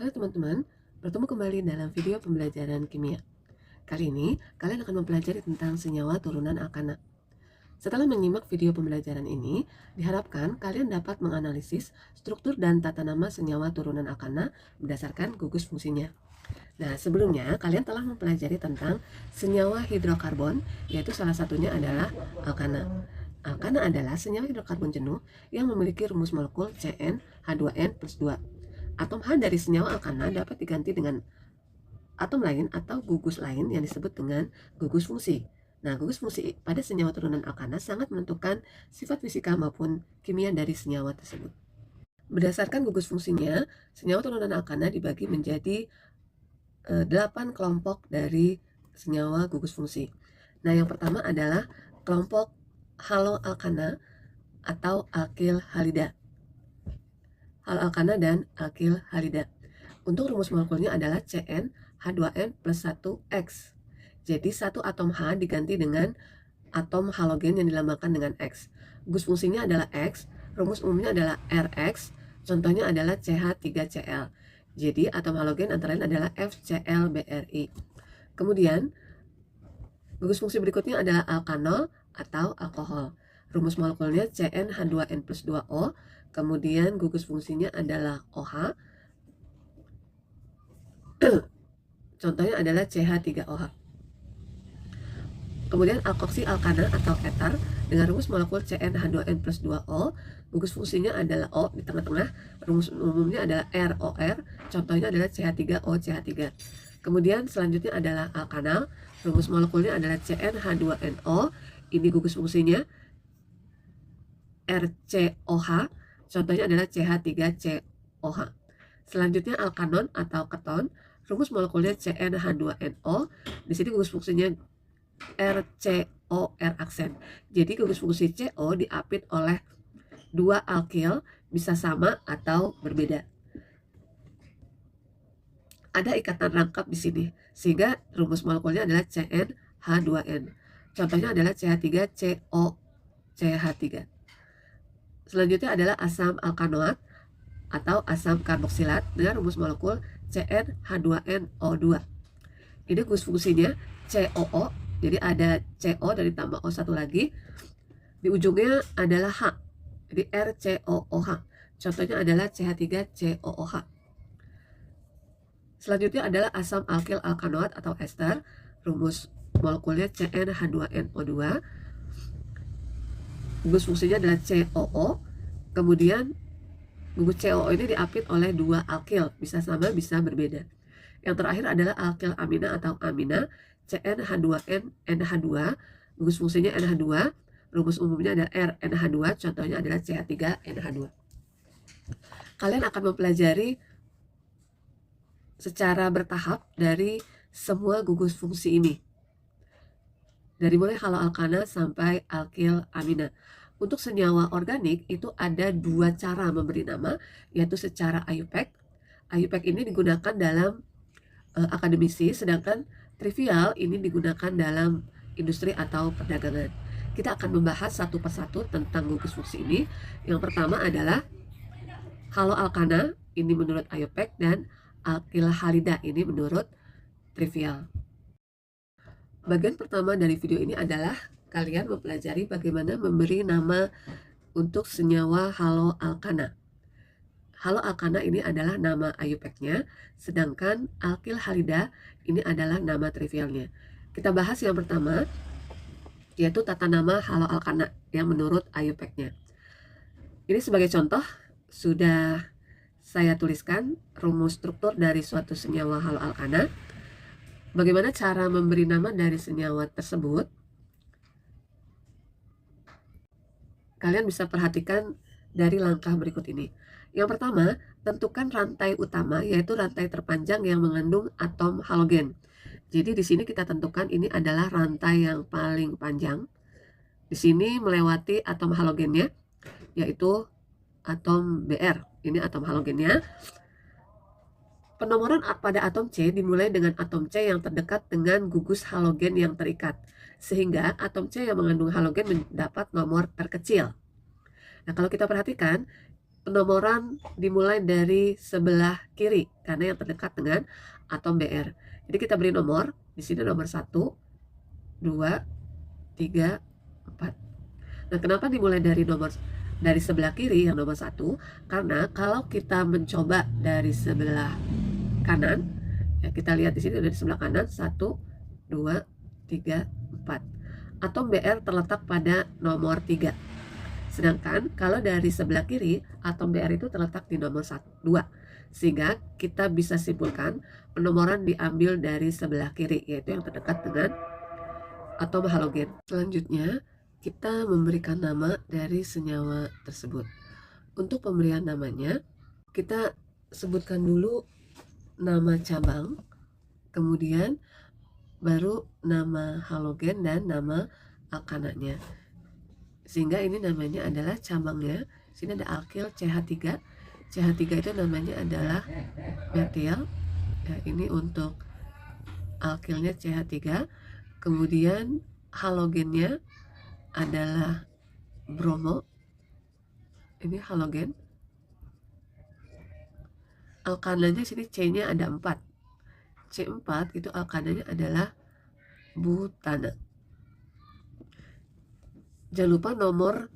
Halo teman-teman, bertemu kembali dalam video pembelajaran kimia. Kali ini, kalian akan mempelajari tentang senyawa turunan alkana. Setelah menyimak video pembelajaran ini, diharapkan kalian dapat menganalisis struktur dan tata nama senyawa turunan alkana berdasarkan gugus fungsinya. Nah, sebelumnya kalian telah mempelajari tentang senyawa hidrokarbon, yaitu salah satunya adalah alkana. Alkana adalah senyawa hidrokarbon jenuh yang memiliki rumus molekul CnH2n+2. Atom H dari senyawa alkana dapat diganti dengan atom lain atau gugus lain yang disebut dengan gugus fungsi. Nah, gugus fungsi pada senyawa turunan alkana sangat menentukan sifat fisika maupun kimia dari senyawa tersebut. Berdasarkan gugus fungsinya, senyawa turunan alkana dibagi menjadi 8 kelompok dari senyawa gugus fungsi. Nah, yang pertama adalah kelompok haloalkana atau alkil halida. Haloalkana dan alkil halida. Untuk rumus molekulnya adalah CnH2n+1X. Jadi satu atom H diganti dengan atom halogen yang dilambangkan dengan X. Gugus fungsinya adalah X, rumus umumnya adalah Rx, contohnya adalah CH3Cl. Jadi atom halogen antara lain adalah FClBr. Kemudian gugus fungsi berikutnya adalah alkanol atau alkohol. Rumus molekulnya CnH2n+2O, kemudian gugus fungsinya adalah OH, contohnya adalah CH3OH. Kemudian alkoksi alkana atau etar dengan rumus molekul CnH2n+2O, gugus fungsinya adalah O di tengah-tengah, rumus umumnya adalah ROR, contohnya adalah CH3OCH3. Kemudian selanjutnya adalah alkanal, rumus molekulnya adalah CnH2nO, ini gugus fungsinya RCOH, contohnya adalah CH3COH. Selanjutnya alkanon atau keton, rumus molekulnya CnH2nO, di sini gugus fungsinya RCOR aksen. Jadi gugus fungsi CO diapit oleh dua alkil, bisa sama atau berbeda. Ada ikatan rangkap di sini, sehingga rumus molekulnya adalah CnH2n. Contohnya adalah CH3COCH3. Selanjutnya adalah asam alkanoat atau asam karboksilat dengan rumus molekul CnH2nO2. Ini gugus fungsinya COO, jadi ada CO dan ditambah O1 lagi. Di ujungnya adalah H, jadi RCOOH. Contohnya adalah CH3COOH. Selanjutnya adalah asam alkil alkanoat atau ester, rumus molekulnya CnH2nO2. Gugus fungsinya adalah COO, kemudian gugus COO ini diapit oleh dua alkil, bisa sama bisa berbeda. Yang terakhir adalah alkil amina atau amina, CnH2n-NH2, gugus fungsinya NH2, rumus umumnya adalah RNH2, contohnya adalah CH3NH2. Kalian akan mempelajari secara bertahap dari semua gugus fungsi ini, dari mulai haloalkana sampai alkil amina. Untuk senyawa organik itu ada dua cara memberi nama, yaitu secara IUPAC. IUPAC ini digunakan dalam akademisi, sedangkan trivial ini digunakan dalam industri atau perdagangan. Kita akan membahas satu persatu tentang gugus fungsi ini. Yang pertama adalah haloalkana, ini menurut IUPAC, dan alkil halida ini menurut trivial. Bagian pertama dari video ini adalah kalian mempelajari bagaimana memberi nama untuk senyawa haloalkana. Haloalkana ini adalah nama IUPAC-nya, sedangkan alkil halida ini adalah nama trivialnya. Kita bahas yang pertama, yaitu tata nama haloalkana yang menurut IUPAC-nya. Ini sebagai contoh, sudah saya tuliskan rumus struktur dari suatu senyawa haloalkana. Bagaimana cara memberi nama dari senyawa tersebut? Kalian bisa perhatikan dari langkah berikut ini. Yang pertama, tentukan rantai utama, yaitu rantai terpanjang yang mengandung atom halogen. Jadi di sini kita tentukan ini adalah rantai yang paling panjang. Di sini melewati atom halogennya, yaitu atom Br. Ini atom halogennya. Penomoran pada atom C dimulai dengan atom C yang terdekat dengan gugus halogen yang terikat, sehingga atom C yang mengandung halogen mendapat nomor terkecil. Nah, kalau kita perhatikan, penomoran dimulai dari sebelah kiri karena yang terdekat dengan atom Br. Jadi kita beri nomor, di sini nomor 1, 2, 3, 4. Nah, kenapa dimulai dari sebelah kiri yang nomor 1? Karena kalau kita mencoba dari sebelah kanan, ya kita lihat di sini dari sebelah kanan 1, 2, 3, 4. Atom Br terletak pada nomor 3. Sedangkan kalau dari sebelah kiri, atom Br itu terletak di nomor 2. Sehingga kita bisa simpulkan penomoran diambil dari sebelah kiri, yaitu yang terdekat dengan atom halogen. Selanjutnya, kita memberikan nama dari senyawa tersebut. Untuk pemberian namanya, kita sebutkan dulu nama cabang, kemudian baru nama halogen dan nama alkananya. Sehingga ini namanya adalah cabangnya. Sini ada alkil CH3. CH3 itu namanya adalah metil. Ya, ini untuk alkilnya CH3. Kemudian halogennya adalah bromo. Ini halogen. Alkananya sini C-nya ada 4. C4 itu alkananya adalah butana. Jangan lupa nomor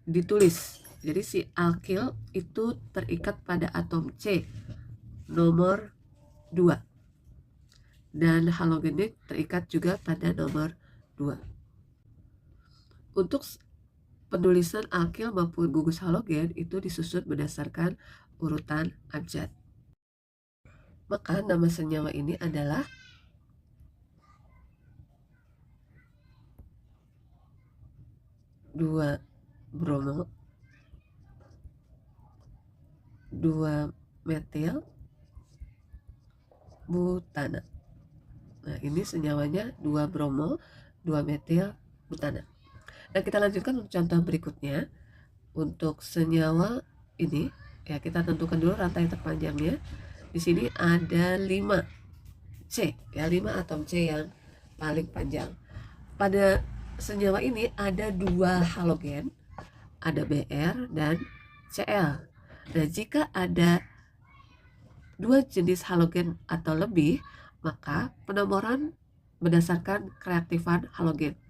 ditulis. Jadi si alkil itu terikat pada atom C nomor 2. Dan halogennya terikat juga pada nomor 2. Untuk penulisan alkil maupun gugus halogen itu disusun berdasarkan urutan abjad. Maka nama senyawa ini adalah 2 bromo, 2 metil butana. Nah, ini senyawanya 2 bromo, 2 metil butana. Nah, kita lanjutkan untuk contoh berikutnya. Untuk senyawa ini, ya kita tentukan dulu rantai terpanjangnya. Di sini ada 5 C, ya 5 atom C yang paling panjang. Pada senyawa ini ada 2 halogen, ada Br dan Cl. Nah, jika ada 2 jenis halogen atau lebih, maka penomoran berdasarkan kereaktifan halogen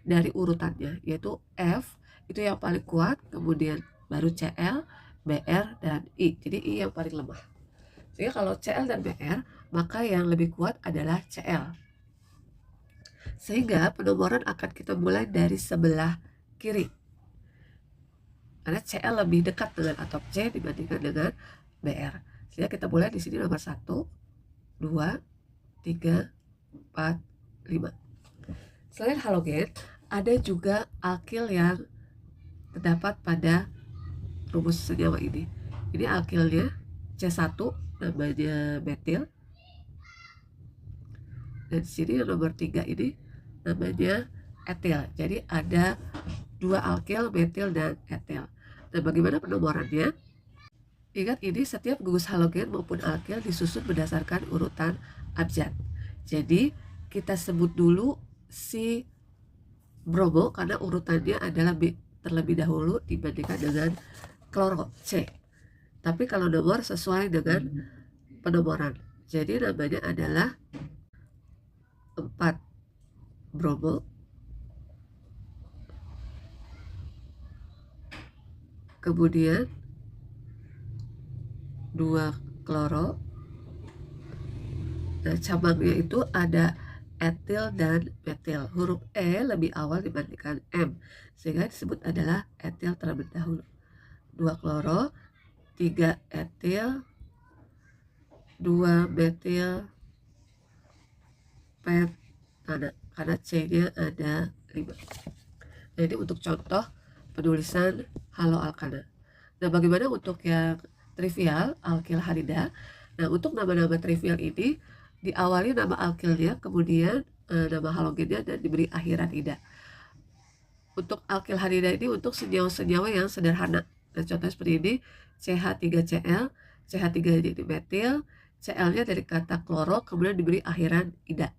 dari urutannya, yaitu F itu yang paling kuat, kemudian baru Cl, Br, dan I. Jadi I yang paling lemah. Sehingga kalau Cl dan Br, maka yang lebih kuat adalah Cl. Sehingga penomoran akan kita mulai dari sebelah kiri. Karena Cl lebih dekat dengan atom C dibandingkan dengan Br. Sehingga kita mulai di sini nomor 1, 2, 3, 4, 5. Selain halogen, ada juga alkil yang terdapat pada rumus senyawa ini. Ini alkilnya C1 namanya metil. Dan di sini yang nomor 3 ini namanya etil. Jadi ada 2 alkil, metil, dan etil. Nah, bagaimana penomorannya? Ingat, ini setiap gugus halogen maupun alkil disusun berdasarkan urutan abjad. Jadi kita sebut dulu si bromo karena urutannya adalah terlebih dahulu dibandingkan dengan kloro C. Tapi kalau nomor sesuai dengan penomoran. Jadi namanya adalah 4 bromo, kemudian 2 kloro. Nah, cabangnya itu ada etil dan metil. Huruf E lebih awal dibandingkan M, sehingga disebut adalah etil terlebih dahulu. 2 kloro, 3 etil, 2 metil pentana, karena C-nya ada 5. Nah, ini untuk contoh penulisan haloalkana. Nah, bagaimana untuk yang trivial, alkil halida? Nah, untuk nama-nama trivial ini diawali nama alkilnya, kemudian nama halogennya, dan diberi akhiran ida. Untuk alkil halida ini untuk senyawa-senyawa yang sederhana. Nah, contoh seperti ini, CH3Cl, CH3 jadi metil, Cl-nya dari kata kloro, kemudian diberi akhiran ida.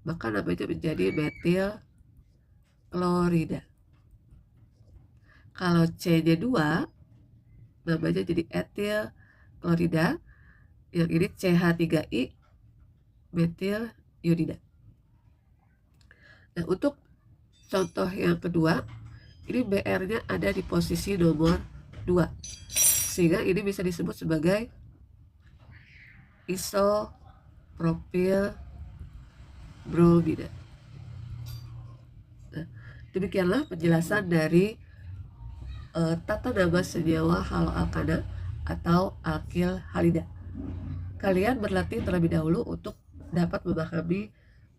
Maka namanya menjadi metil klorida. Kalau C-nya 2, namanya jadi etil klorida. Yang ini CH3I metil iodida. Nah, untuk contoh yang kedua, ini BR-nya ada di posisi nomor 2. Sehingga ini bisa disebut sebagai isopropil bromida. Nah, demikianlah penjelasan dari tata nama senyawa haloalkana atau alkil halida. Kalian berlatih terlebih dahulu untuk dapat memahami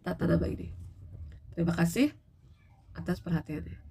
tata nama ini. Terima kasih atas perhatiannya.